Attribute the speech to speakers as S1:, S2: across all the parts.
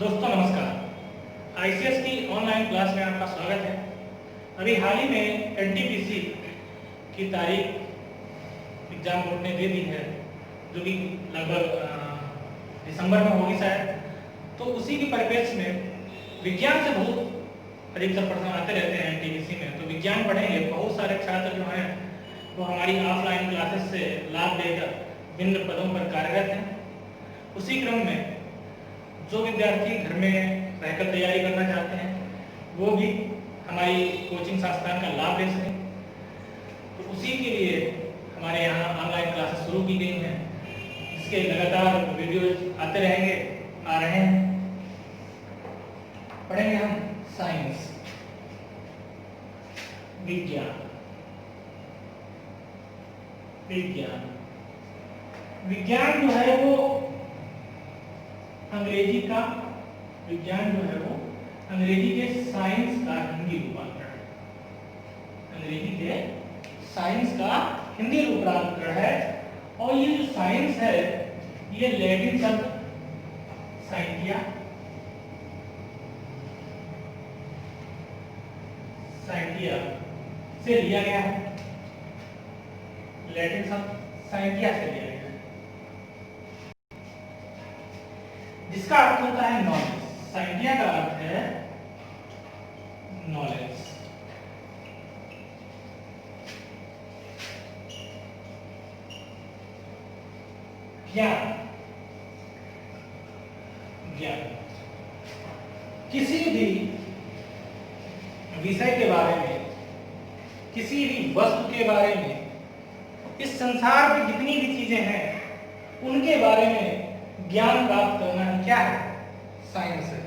S1: दोस्तों नमस्कार। आईसीएस की ऑनलाइन क्लास में आपका स्वागत है। अभी हाल ही में एनटीपीसी की तारीख एग्जाम बोर्ड ने दे दी है, जो कि लगभग दिसंबर में होगी शायद। तो उसी के परिप्रेक्ष्य में विज्ञान से बहुत अधिकतर प्रश्न आते रहते हैं एनटीपीसी में। तो विज्ञान पढ़ेंगे। बहुत सारे छात्र जो हैं वो हमारी ऑफलाइन क्लासेस से लाभ लेकर विभिन्न पदों पर कार्यरत हैं। उसी क्रम में जो विद्यार्थी घर में रहकर तैयारी करना चाहते हैं वो भी हमारी कोचिंग संस्थान का लाभ ले सकें। तो उसी के लिए हमारे यहाँ ऑनलाइन क्लासेस शुरू की गई हैं, जिसके लगातार वीडियोज आते रहेंगे, आ रहे हैं। पढ़ेंगे हम साइंस, विज्ञान। विज्ञान विज्ञान जो है वो अंग्रेजी का विज्ञान जो है वो अंग्रेजी के साइंस का हिंदी रूपांतरण है। अंग्रेजी के साइंस का हिंदी रूपांतरण है। और ये जो साइंस है ये लैटिन शब्द साइंटिया साइंटिया से लिया गया है। लैटिन शब्द साइंटिया से लिया गया है, जिसका अर्थ होता है नॉलेज। साइंटिया का अर्थ है नॉलेज। ज्ञान ज्ञान किसी भी विषय के बारे में, किसी भी वस्तु के बारे में, इस संसार में जितनी भी चीजें हैं उनके बारे में ज्ञान प्राप्त करना क्या है? साइंस है।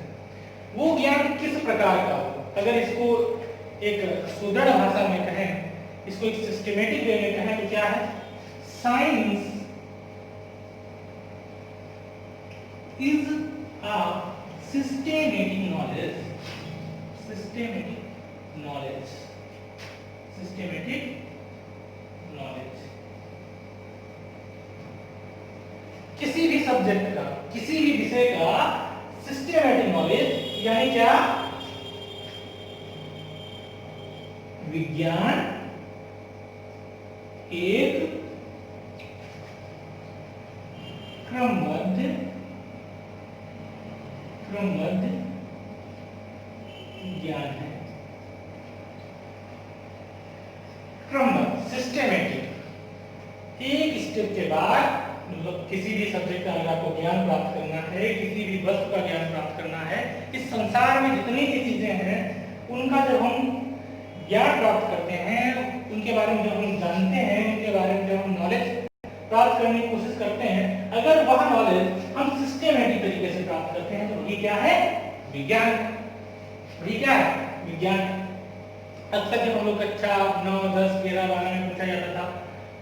S1: वो ज्ञान किस प्रकार का हो? अगर इसको एक सुदृढ़ भाषा में कहें, इसको एक सिस्टमेटिक वे में कहें तो क्या है? Science is a systematic knowledge. Systematic knowledge. Systematic knowledge किसी भी सब्जेक्ट का, किसी भी विषय का सिस्टेमेटिक नॉलेज, यानी क्या? विज्ञान एक क्रमबद्ध ज्ञान है। क्रमबद्ध, सिस्टेमेटिक, एक स्टेप के बाद, मतलब किसी भी सब्जेक्ट का अगर आपको ज्ञान प्राप्त करना है, किसी भी वस्तु का ज्ञान प्राप्त करना है, इस संसार में जितनी भी चीजें हैं उनका जब हम ज्ञान प्राप्त करते हैं, उनके बारे में जब हम जानते हैं, उनके बारे में जब हम नॉलेज प्राप्त करने की कोशिश करते हैं, अगर वह नॉलेज हम सिस्टेमेटिक तरीके से प्राप्त करते हैं तो वही क्या है? विज्ञान। वही क्या है? विज्ञान। अक्सर जब हम लोग कक्षा 9, 10, 11, 12 में पूछा जाता था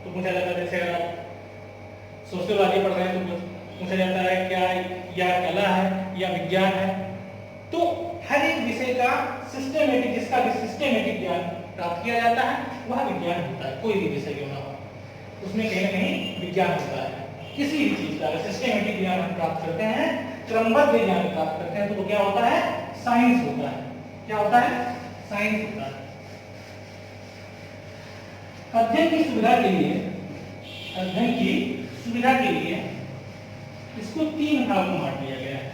S1: तो पूछा जाता था, जैसे अगर आप सोशियोलॉजी पढ़ रहे हैं तो पूछा जाता है क्या यह कला है या विज्ञान है। तो हर एक विषय का सिस्टेमेटिक, जिसका भी सिस्टेमेटिक ज्ञान प्राप्त किया जाता है वह विज्ञान होता है। कोई भी विषय क्यों ना हो उसमें कहीं ना कहीं विज्ञान होता है। किसी भी चीज का सिस्टेमेटिक ज्ञान हम प्राप्त करते हैं, क्रमबद्ध ज्ञान प्राप्त करते हैं तो वो क्या होता है? साइंस होता है। क्या होता है? साइंस होता है। अध्ययन की सुविधा के लिए, अध्ययन की सुविधा के लिए इसको 3 भागों में बांट दिया गया है।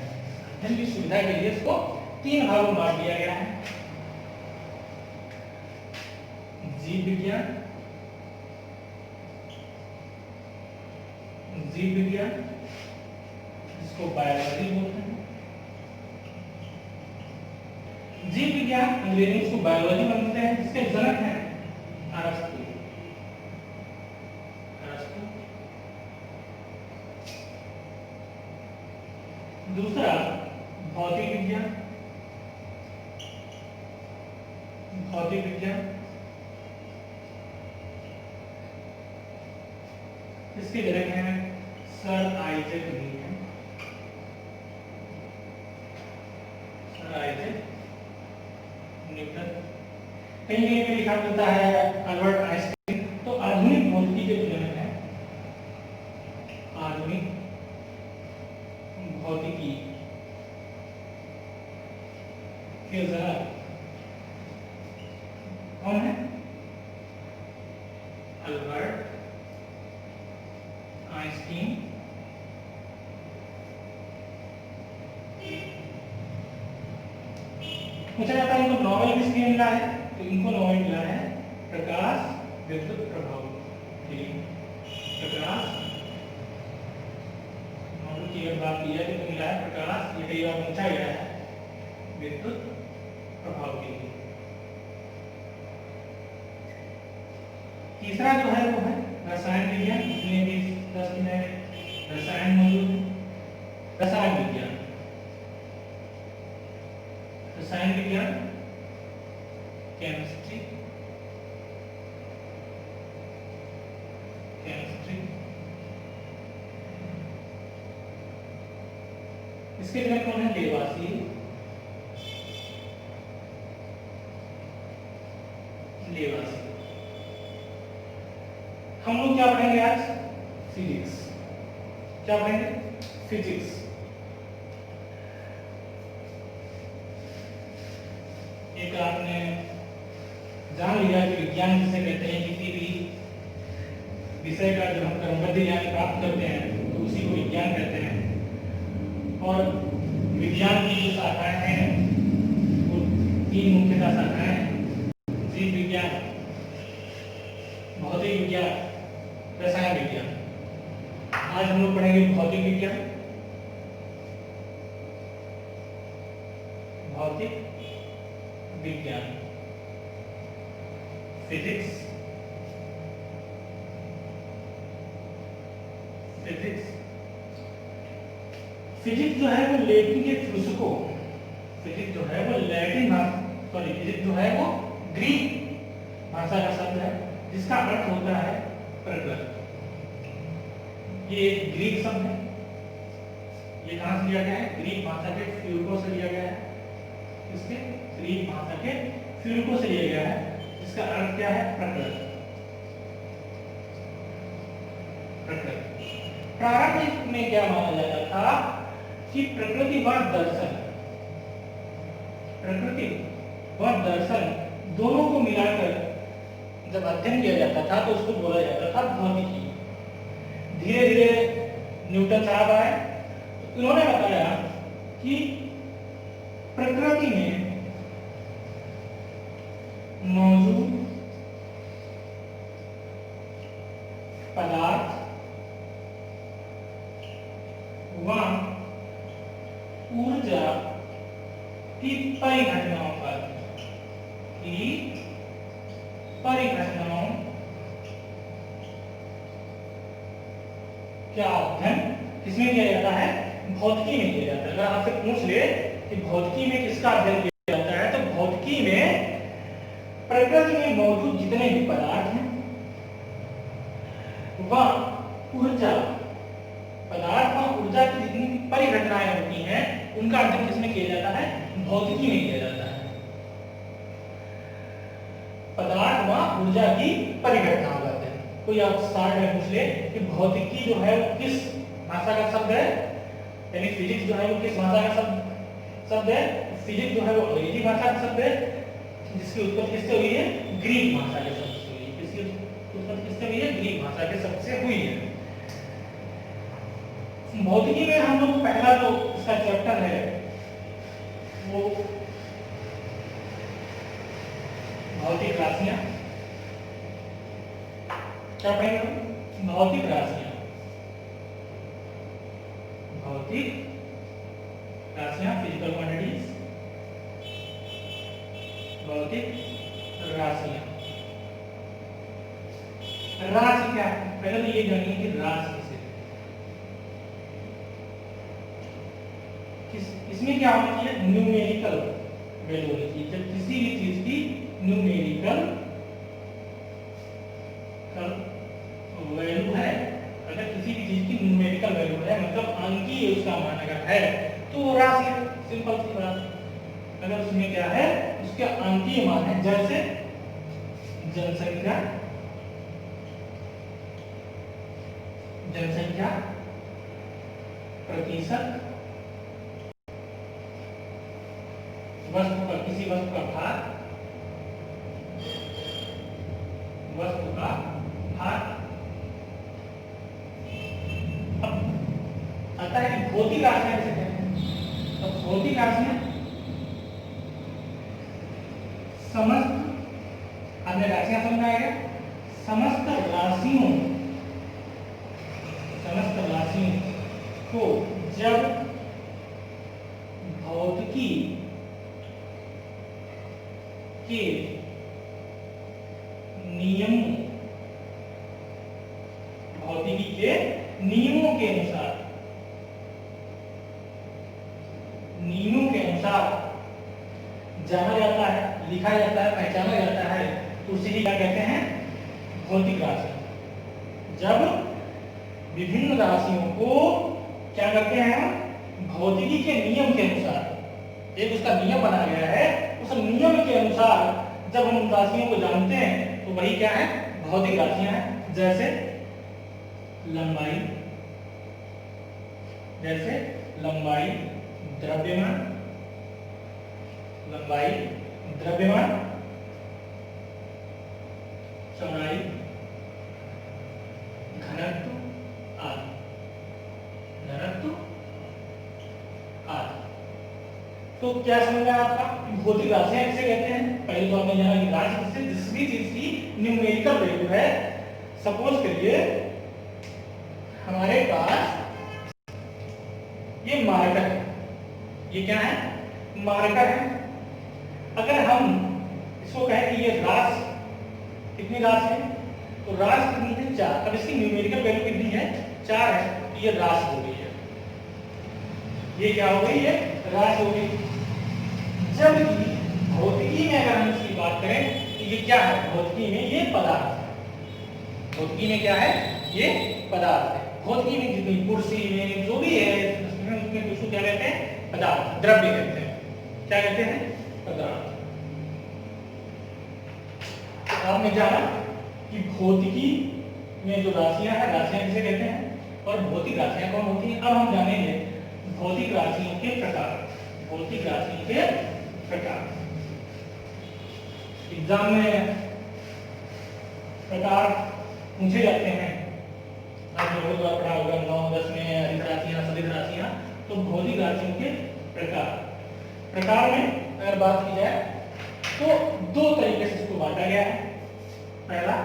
S1: अध्ययन की सुविधा के लिए इसको 3 भागों में बांट दिया गया है। जीव विज्ञान, जीव विज्ञान इसको बायोलॉजी बोलते हैं। जीव विज्ञान अंग्रेजी में इसको बायोलॉजी बोलते हैं, जिसके जनक हैं अरस्तु। दूसरा भौतिक विज्ञान। भौतिक विज्ञान इसके जनक हैं sir Isaac Newton. Sir Isaac Newton. कहीं कहीं पे लिखा होता है अल्बर्ट आइंस्टाइन। तो आधुनिक भौतिकी के जनक हैं, आधुनिक भौतिकी फ्यूजन कौन है? Albert Einstein. पूछा जाता है इनको नोबेल किसने मिला है? तो इनको नोबेल मिला है प्रकाश विद्युत प्रभाव के लिए। प्रकाश नोबेल की अगर बात की जाए तो मिला है प्रकाश, ये कई बार पूछा गया है, विद्युत प्रभाव के लिए। तीसरा जो है वो है रसायन विज्ञान, जितने भी 10 में रसायन मौजूद है। रसायन विज्ञान, रसायन विज्ञान, केमिस्ट्री, केमिस्ट्री। इसके जनक कौन है? लेवासी। लेवासी। हम लोग क्या पढ़ेंगे आज? फिजिक्स। क्या पढ़ेंगे? फिजिक्स। एक आपने जान लिया कि विज्ञान किसे कहते हैं। किसी भी विषय का जब हम क्रमबद्ध ज्ञान प्राप्त करते हैं तो उसी को विज्ञान कहते हैं। और विज्ञान की जो शाखाएं हैं वो 3 मुख्यतः शाखाएं हैं: जीव विज्ञान, भौतिक विज्ञान, रसायन विज्ञान। आज हम लोग पढ़ेंगे भौतिक विज्ञान। भौतिक विज्ञान, फिजिक्स। फिजिक्स फिजिक्स जो है वो लैटिन के फ्लुसको, फिजिक्स जो है वो लैटिन सॉरी फिजिक्स जो है वो ग्रीक भाषा का शब्द है जिसका अर्थ होता है प्रकृति। ये एक ग्रीक शब्द है। ये कहां से लिया गया है? ग्रीक भाषा के फ्यूको से लिया गया है। इसके ग्रीक भाषा के फ्यूको से लिया गया है, जिसका अर्थ क्या है? प्रकृति। प्रकृति। प्रारंभ में क्या माना जाता था कि प्रकृति व दर्शन, प्रकृति व दर्शन दोनों को मिलाकर जब अध्ययन किया जाता था तो उसको बोला जाता था भौतिकी। धीरे धीरे न्यूटन साहब आए, तो उन्होंने बताया कि प्रकृति में मौजूद पदार्थ व ऊर्जा की परिघटनाओं का अध्ययन किसमें किया जाता है? भौतिकी में किया जाता है। अगर आपसे पूछ ले कि भौतिकी में किसका अध्ययन किया जाता है, तो भौतिकी में प्रकृति में मौजूद जितने भी पदार्थ हैं वह ऊर्जा, पदार्थ व ऊर्जा की जितनी परिघटनाएं होती हैं उनका अध्ययन किसमें किया जाता है? भौतिकी में किया जाता है। पदार्थ व ऊर्जा की परिघटनाओं का अध्ययन। कोई आप स्टार्ट में पूछ ले कि भौतिकी जो है वो किस भाषा का शब्द है, यानी फिजिक्स जो है वो किस भाषा का शब्द है? फिजिक्स जो है वो अंग्रेजी भाषा का शब्द है, जिसकी उत्पत्ति किससे हुई है? ग्रीक भाषा के शब्द से हुई है। किसकी उत्पत्ति किससे हुई है? ग्रीक भाषा के शब्द से हुई है। भौतिकी में हम लोग पहला जो इसका चैप्टर है वो भौतिक राशियां। क्या पढ़ेंगे? भौतिक राशियां। भौतिक राशियां, फिजिकल क्वांटिटीज। भौतिक राशियां। राशि क्या है? पहले तो ये जानिए कि राशि इसमें क्या होना चाहिए? न्यूमेरिकल वैल्यू होनी चाहिए। जब किसी भी चीज की न्यूमेरिकल वैल्यू है, अगर किसी भी चीज की न्यूमेरिकल वैल्यू है मतलब अंकीय उसका मान अगर है तो वो राशि है। सिंपल सी बात। अगर उसमें क्या है? उसके अंकीय मान है, जैसे जनसंख्या, जनसंख्या, प्रतिशत, वस्तु का, किसी वस्तु का भार, वस्तु का भार। अब आता है कि भौतिक राशियां किसे कहते हैं। तो भौतिक राशियां समस्त, हमने राशियां समझ आएगा, समस्त राशियों को जब भौतिकी के नियमों, भौतिकी के नियमों के अनुसार जाना जाता है, लिखा जाता है, पहचाना जाता है, तो उसे ही क्या कहते हैं, भौतिक राशि। जब विभिन्न राशियों को क्या करते हैं, भौतिकी के नियम के अनुसार, एक उसका नियम बना गया है, उस नियम के अनुसार जब हम उन राशियों को जानते हैं तो वही क्या है, भौतिक राशियां हैं। जैसे लंबाई, द्रव्यमान, चौड़ाई, घनत्व आदि। तो क्या समझ में आया आपका, भौतिक राशियां किसे कहते हैं। पहले तो आपने जाना कि राशि से जिस भी चीज की न्यूमेरिकल वैल्यू है। सपोज करिए हमारे पास ये मार्कर है, ये क्या है, मार्कर है। अगर हम इसको कहें कि ये राशि, कितनी राशि है, तो राशि कितनी है, 4। अब इसकी न्यूमेरिकल वैल्यू कितनी है, 4 है, तो ये राशि हो गई है। ये क्या हो गई है, राशि हो गई। जबकि भौतिकी में अगर हम इसकी बात करें तो ये क्या है, भौतिकी में ये पदार्थ है। भौतिकी में क्या है, ये पदार्थ है। भौतिकी में जितनी कुर्सी में जो भी है उसमें उसको क्या कहते हैं, पदार्थ, द्रव्य कहते हैं। क्या कहते हैं, पदार्थ। आपने जाना कि भौतिकी में जो राशियां हैं, राशियां किसे कहते हैं, और भौतिक राशियां कौन होती हैं। अब हम जानेंगे भौतिक राशियों के प्रकार। भौतिक राशियों के प्रकार एग्जाम में प्रकार पूछे जाते हैं। आपने बहुत बार पढ़ा होगा 9, 10 में अधिक राशियां, सदिश राशियां। तो भौतिक राशियों के प्रकार में अगर बात की जाए तो 2 तरीके से इसको बांटा गया है। पहला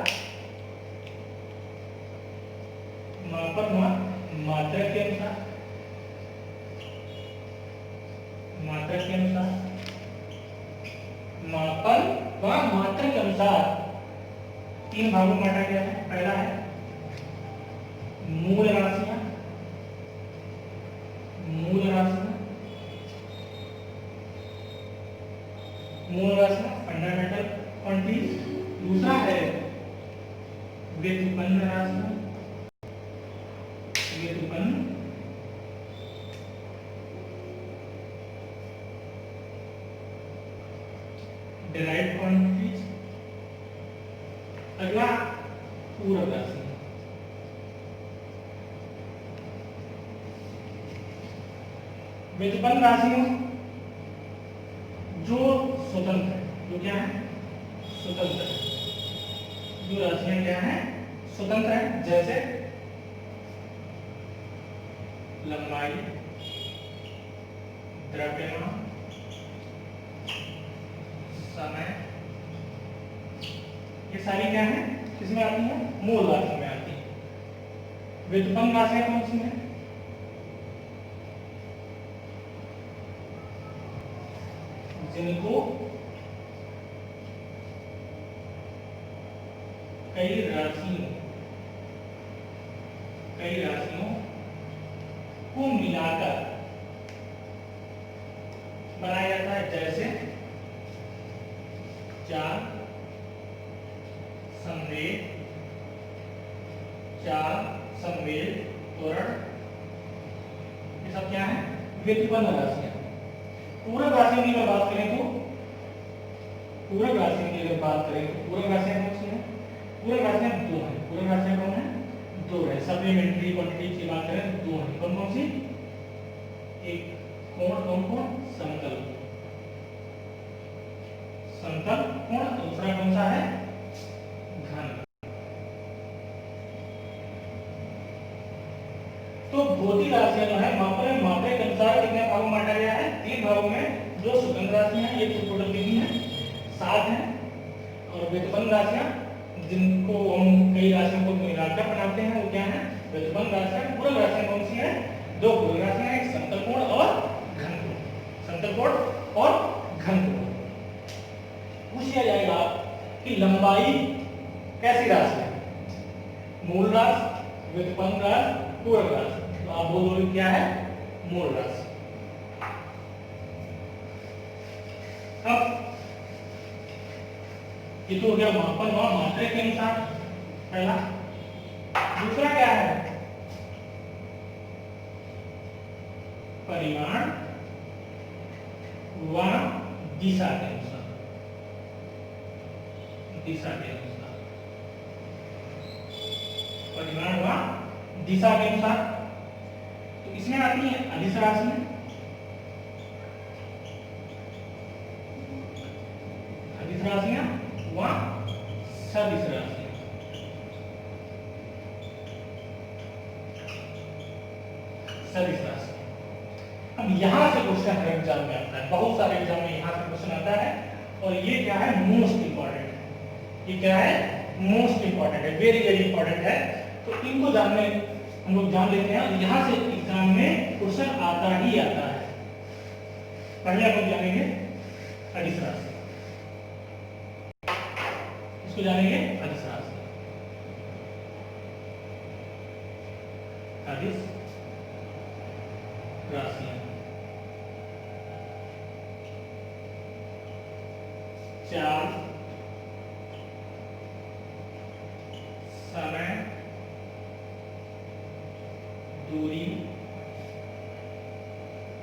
S1: मापन व मात्रक के अनुसार, मापन व मात्रक के अनुसार 3 भागों में बांटा गया है। पहला है मूल राशियां, फंडामेंटल क्वांटिटीज। दूसरा है व्युत्पन्न राशियां, डिराइव्ड क्वांटिटीज। अगला पूरक राशि। व्युत्पन्न राशियों जो स्वतंत्र है, जो क्या है, स्वतंत्र है। जो राशियां क्या है, स्वतंत्र है। जैसे लंबाई, द्रव्यमान, समय, ये सारी क्या है, किसमें आती है, मूल राशि में आती है। व्युत्पन्न राशियां कौन सी है, जिनको कई राशियों को मिलाकर बनाया जाता है। जैसे चाल, संवेग, त्वरण, ये सब क्या है, व्युत्पन्न राशियां। पूरक राशियों की अगर बात करें तो पूरक राशियां कौन सी है, पूरक राशियां 2 है। पूरक राशियां कौन है, 2 है। सप्लीमेंट्री क्वांटिटीज की बात करें 2 है। कौन सी, एक कोण, समतल, समतल कोण, दूसरा कौन सा है, घन। तो भौतिक राशियां जो है मात्रा के अनुसार कितने भागों में बांटा गया है, 3 भागों में। जो सुगंध राशियां हैं ये टोटल कितनी है, 7 है। और व्युत्पन्न राशियां जिनको हम कई राशियों को मिलाकर बनाते हैं वो क्या है, व्युत्पन्न राशियां। पूरक राशियां कौन सी है, 2 पूरक राशियां हैं, एक समतल कोण और घन कोण, समतल कोण और घन कोण। पूछा जाएगा कि लंबाई कैसी राशि है, मूल राशि, व्युत्पन्न राशि, पूरक राशि। तो आप बोलोगे क्या है, मूल राशि। अब ये तो हो गया मापन व मात्रा के अनुसार पहला। दूसरा क्या है, परिमाण व दिशा के अनुसार, दिशा के अनुसार, परिमाण व दिशा के अनुसार। तो इसमें आती है अदिश राशि में, अदिश राशियां व सदिश राशियां। सदिश राशि। अब यहां से क्वेश्चन हर एग्जाम में आता है, बहुत सारे एग्जाम में यहां से क्वेश्चन आता है। और ये क्या है, मोस्ट इंपॉर्टेंट है। ये क्या है, मोस्ट इंपॉर्टेंट है, वेरी वेरी इंपॉर्टेंट है। तो इनको जानने हम लोग जान लेते हैं। यहां से एग्जाम में क्वेश्चन आता ही आता है। पहले हम लोग जानेंगे अदिश राशि, इसको जानेंगे अदिश राशि। अदिश राशियां, चाल, समय, दूरी,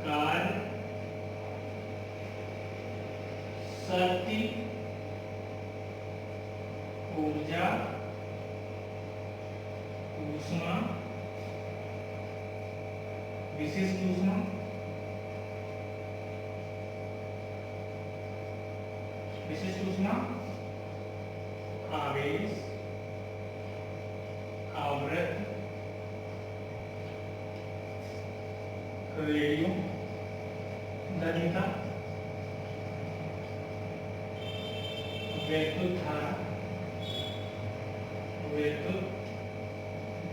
S1: काल, शक्ति, ऊर्जा, ऊष्मा, विशिष्ट ऊष्मा, विशिष्ट ऊष्मा, आवेश, आवृत्ति, रेडियो धर्मिता, वैद्युत धारा, विद्युत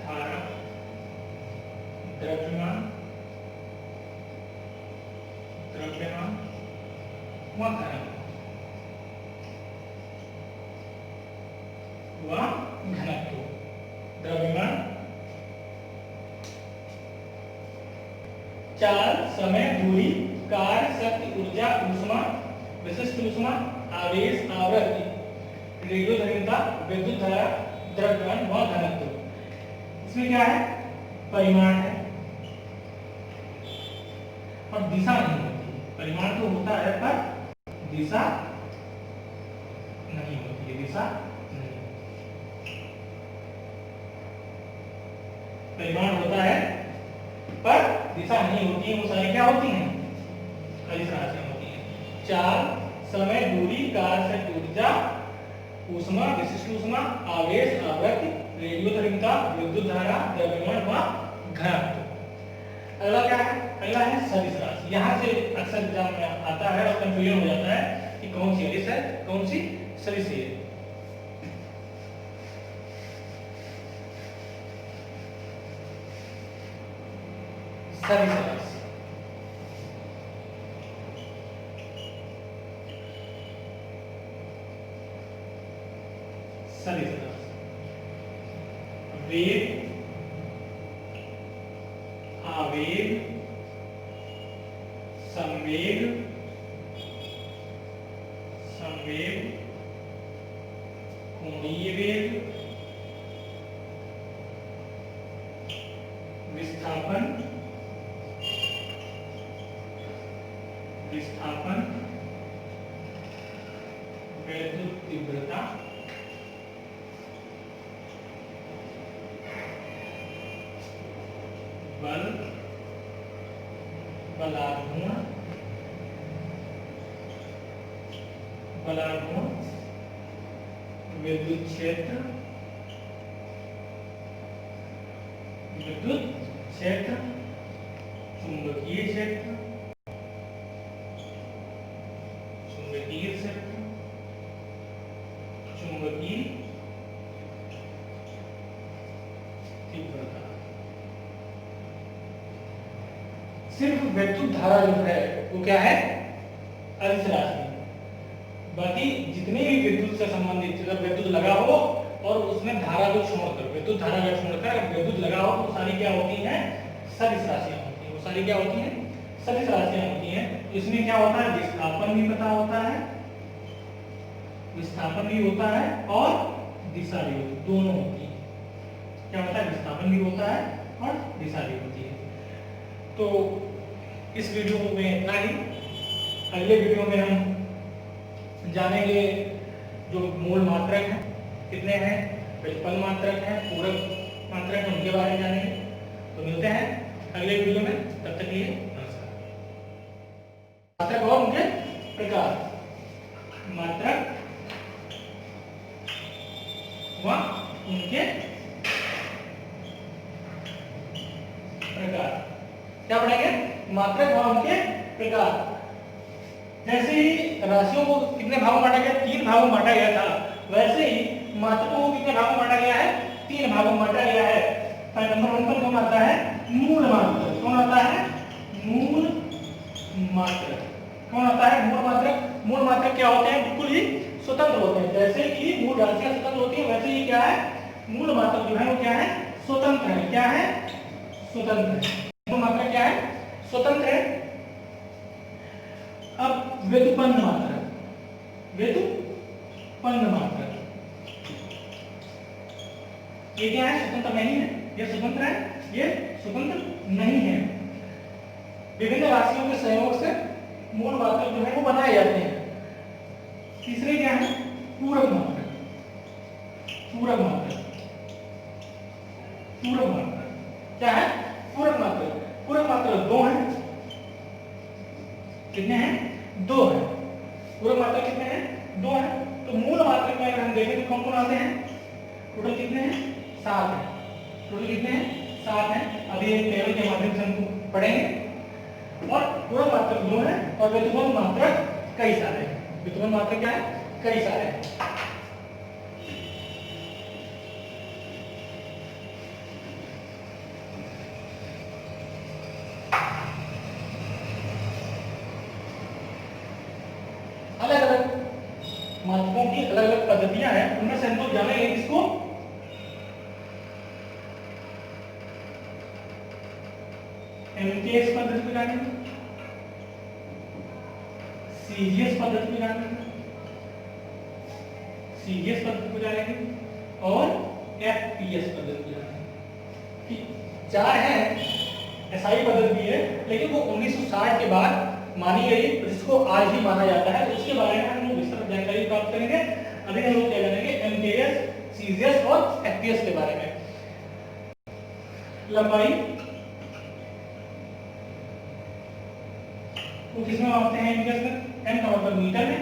S1: धारा, द्रव्यमान, द्रव्यमान व घनत्व व घनत्व। द्रव्यमान, चाल, समय, दूरी, काल, शक्ति, ऊर्जा, ऊष्मा, विशिष्ट ऊष्मा, आवेश, आवृत्ति, रेडियोधर्मिता, विद्युत धारा, द्रव्यमान व घनत्व। इसमें क्या है, परिमाण है और दिशा नहीं होती। परिमाण तो होता है पर दिशा नहीं होती है, दिशा नहीं। परिमाण होता है पर दिशा नहीं होती है। वो सारी क्या होती हैं, अदिश राशियां होती हैं। चाल, समय, दूरी, काल, शक्ति, ऊर्जा, ऊष्मा, विशिष्ट ऊष्मा, आवेश, आवृत्ति, रेडियोधर्मिता, विद्युत धारा, द्रव्यमान व घनत्व। अगला क्या है, अगला है सदिश राशि। यहाँ से अक्सर एग्जाम में आता है और कंफ्यूजन हो जाता है कि कौन सी अदिश है, कौन सी सदिश है। सदिश राशि, सदिश राशि, वेग, आवेग, संवेग, संवेग, कोणीय वेग, विस्थापन, विस्थापन, वैद्युत तीव्रता, बल, बलाघूर्ण, बलागुण विद्युत क्षेत्र, विद्युत क्षेत्र, चुंबकीय क्षेत्र, चुंबकीय क्षेत्र, चुंबकीय तीव्रता। सिर्फ विद्युत धारा जो है वो क्या है, अदिश राशि। बाकी जितने भी विद्युत से संबंधित, अगर विद्युत लगा हो और उसमें धारा को छोड़कर, विद्युत धारा को छोड़कर विद्युत लगा हो तो सारी क्या होती हैं, सदिश राशियां होती हैं। वो सारी क्या होती हैं, सदिश राशियां होती हैं। इसमें क्या होता है, विस्थापन भी पता होता है, विस्थापन भी होता है और दिशा भी होती है, दोनों होती है। क्या होता है, विस्थापन भी होता है और दिशा भी होती है। तो इस वीडियो में इतना ही। अगले वीडियो में हम जानेंगे जो मूल मात्रक हैं कितने हैं, प्रतिपन्न मात्रक हैं, पूरक मात्रक हैं, उनके बारे में जानेंगे। तो मिलते हैं अगले वीडियो में, तब तक के लिए नमस्कार। मात्रक और उनके प्रकार, मात्रक व उनके प्रकार। क्या पढ़ेंगे, मात्रक व उनके प्रकार। जैसे ही राशियों को कितने भागों में बांटा गया, 3 भागों में बांटा गया था, वैसे ही मात्रकों को कितने भागों में बांटा गया है, 3 भागों में बांटा गया है। नंबर 1 पर कौन आता है, मूल मात्रक। कौन आता है, मूल मात्रक। कौन आता है, मूल मात्रक। मूल मात्रक क्या होते हैं, बिल्कुल ही स्वतंत्र होते हैं। जैसे कि मूल राशियां स्वतंत्र होती है, वैसे ही क्या है, मूल मात्रक जो है वो क्या है, स्वतंत्र है। क्या है, स्वतंत्र है। मूल मात्रक क्या है, स्वतंत्र है। अब व्युत्पन्न मात्रक, व्युत्पन्न मात्रक ये क्या है, स्वतंत्र नहीं है। ये स्वतंत्र है, ये स्वतंत्र नहीं है। विभिन्न राशियों के संयोग से मूल मात्रक जो है वो बनाए जाते हैं। तीसरे क्या है, पूरक मात्रक। पूरक मात्रक, पूरक मात्रक क्या है, पूरक मात्रक। पूरक मात्रक 2 हैं। कितने हैं, 2 हैं। पूरक मात्रक कितने हैं, 2 हैं। तो मूल मात्रक में अगर हम देखें तो कौन कौन आते हैं, टोटल कितने हैं, 7 हैं। टोटल कितने हैं, 7 हैं। अभी एक टेबल के माध्यम से हम पढ़ेंगे। और पूरक मात्रक 2 हैं और व्युत्पन्न मात्रक कई सारे हैं। व्युत्पन्न मात्रक क्या है, कई सारे हैं। अलग अलग मात्रकों की अलग अलग पद्धतियां हैं, उनमें से हम तो जानेंगे इसको एमकेएस पद्धति को जानेंगे, सीजीएस पद्धति को जानेंगे, सीजीएस पद्धति को जानेंगे और एफपीएस पद्धति को जानेंगे। 4 हैं। एसआई पद्धति भी है, लेकिन वो 1960 के बाद मानी गई, जिसको आज ही माना जाता है। उसके बारे में हम लोग विस्तृत जानकारी प्राप्त करेंगे। अभी हम लोग क्या जानेंगे, एमकेएस, सीजीएस और एफपीएस के बारे में। लंबाई वो किसमें मापते हैं, एमकेएस में, एम का मतलब मीटर में।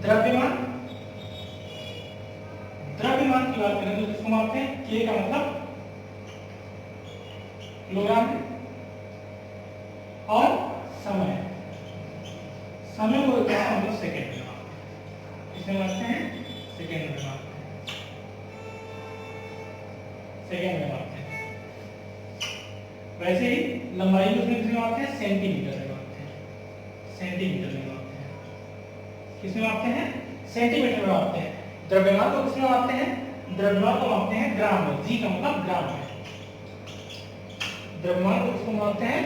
S1: द्रव्यमान, द्रव्यमान की बात करें तो किसको मापते हैं, के का मतलब किलोग्राम में। और समय, समय को क्या मतलब सेकंड में मापते हैं। इसमें मापते हैं, सेकंड में मापते हैं, सेकंड में मापते हैं। वैसे ही लंबाई को किसमें मापते हैं, सेंटीमीटर में मापते हैं, सेंटीमीटर में मापते हैं। किसमें मापते हैं, सेंटीमीटर में मापते हैं। द्रव्यमान को किसमें मापते हैं, द्रव्यमान को मापते हैं ग्राम में। जी का मतलब ग्राम में। द्रव्यमान को किसको मापते हैं,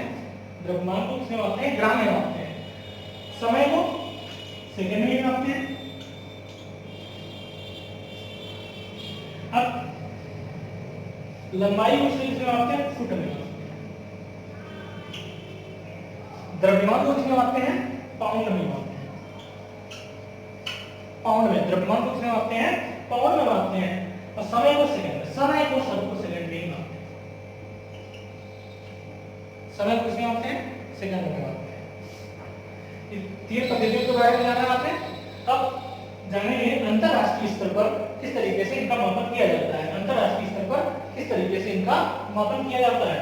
S1: द्रव्यमान को किसमें मापते हैं, ग्राम में मापते हैं। समय को सेकंड में मापते हैं। अब लंबाई को किसमें मापते हैं, फुट में मापते हैं। द्रव्यमान को किसमें मापते हैं, पाउंड में मापते हैं। पाउंड में। द्रव्यमान को किसमें मापते हैं, पाउंड में मापते हैं। और समय को सेकंड में। समय को सबको सेकंड में ही मापते हैं। समय को किसमें मापते हैं, सेकंड में मापते हैं। तीन पद्धतियों के बारे में जाना आपने। अब जानेंगे अंतरराष्ट्रीय स्तर पर किस तरीके से इनका मापन किया जाता है। अंतरराष्ट्रीय स्तर पर किस तरीके से इनका मापन किया जाता है।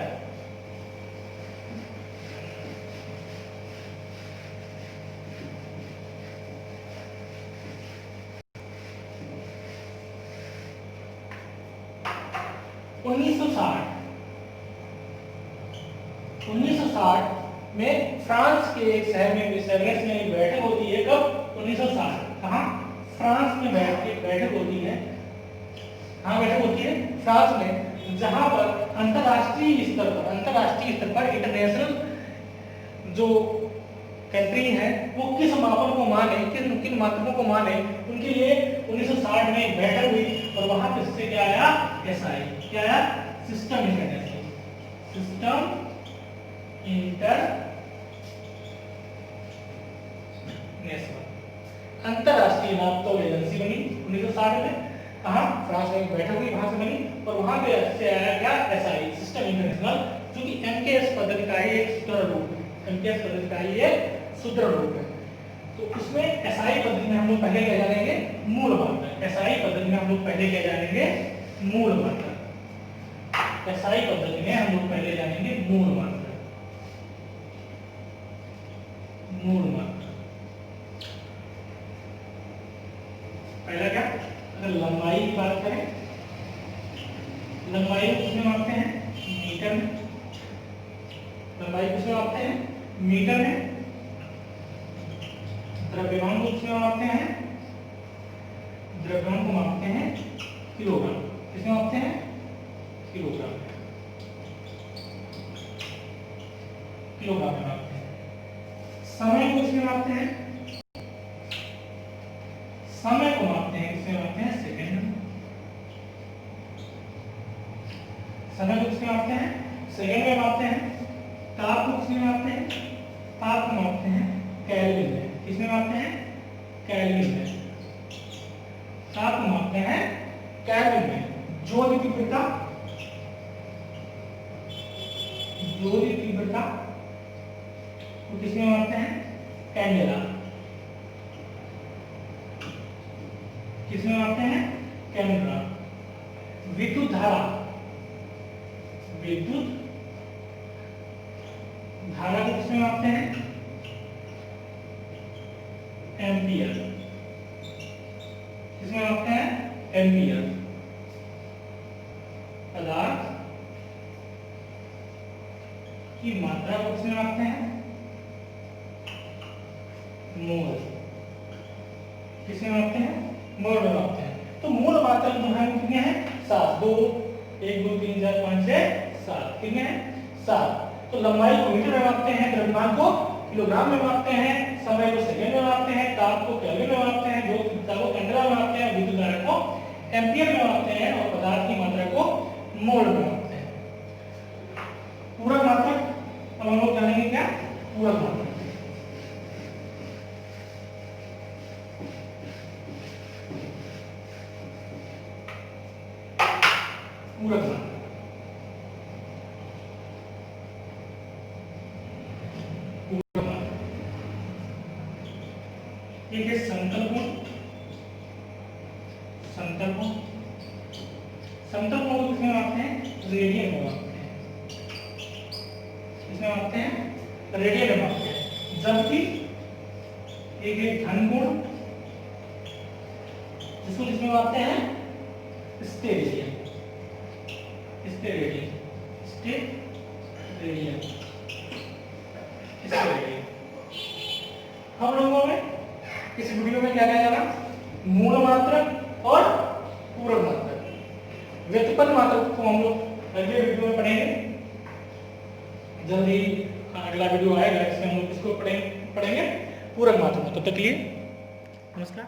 S1: उन्नीस सौ साठ में फ्रांस के एक शहर में सेवरेस में एक बैठक होती है। कब? 1960। कहाँ? फ्रांस में बैठक होती है। कहाँ बैठक होती है? फ्रांस में, जहां पर अंतरराष्ट्रीय स्तर पर इंटरनेशनल जो कंट्री है वो किस मापन को माने, किन मात्रकों को माने, उनके लिए 1960 में एक बैठक हुई और वहां पर से क्या आया? एसआई। क्या आया? सिस्टम इंटरनेशनल, सिस्टम इंटरनेशनल अंतरराष्ट्रीय नाप तोल एजेंसी बनी 1960 में। कहाँ? फ्रांस में बैठक हुई, वहां से बनी और वहां पे से आया क्या? एसआई, सिस्टम इंटरनेशनल, जो कि एमकेएस पद्धति का ही एक सुदृढ़ रूप है। एमकेएस पद्धति का ही एक सुदृढ़ रूप है। तो उसमें एसआई पद्धति में हम लोग पहले क्या जानेंगे? मूल मात्रक। एसआई पद्धति में हम लोग पहले क्या जानेंगे? मूल मात्रक। एसआई पद्धति में हम लोग पहले जानेंगे मूल मात्रक। मूल मात्रक पहला क्या? अगर लंबाई की बात करें, लंबाई किसमें मापते हैं? मीटर में। लंबाई किसमें मापते हैं? मीटर में। द्रव्यमान को किसमें मापते हैं? द्रव्यमान को मापते हैं किलोग्राम। किसमें मापते हैं? किलोग्राम। किलोग्राम में मापते हैं। समय को किसमें मापते हैं? समय को मापते हैं किसमें मापते हैं? सेकंड में। समय को किसमें मापते हैं? सेकंड में मापते हैं। ताप को किसमें मापते हैं? ताप को मापते हैं केल्विन में। किसमें मापते हैं? केल्विन में। ताप को मापते हैं केल्विन में। ज्योति की तीव्रता, ज्योति की तीव्रता को किसमें मापते हैं? कैंडेला। किसमें मापते हैं? कैमरा। विद्युत धारा, विद्युत धारा को किसमें मापते हैं? एम्पियर। किसमें मापते हैं? एम्पियर। पदार्थ की मात्रा को किसमें मापते हैं? मोल। किसमें मापते हैं? मोल में मापते हैं। तो मूल मात्रक जो है कितने हैं? 7। 2 1 2 3 4 5 6 7। कितने हैं? 7। तो लंबाई को मीटर में मापते हैं, द्रव्यमान को किलोग्राम में मापते हैं, समय को सेकंड में मापते हैं, ताप को केल्विन में मापते हैं, ज्योतिर्विद्या को कैंडेला में मापते हैं, विद्युत धारा को एम्पियर में मापते हैं और पदार्थ की मात्रा को मोल में मापते हैं। पूरक मात्रक अब हम लोग जानेंगे क्या? पूरक मात्रक। पूरक मात्रक एक है समतल कोण। समतल कोण, समतल कोण को किसमें मापते हैं? रेडियन में मापते हैं। किसमें मापते हैं? रेडियन में मापते हैं। जबकि एक है घन कोण, जिसको किसमें मापते हैं? स्टेरेडियन। Steradian, steradian, steradian. हम लोगों में इस वीडियो में क्या क्या जाना? मूल मात्रक और पूरक मात्रक। व्युत्पन्न मात्रक को हम लोग अगले वीडियो में पढ़ेंगे। जल्दी अगला वीडियो आएगा, इसमें हम लोग इसको पढ़ेंगे पूरक मात्रक। तब तक के लिए नमस्कार।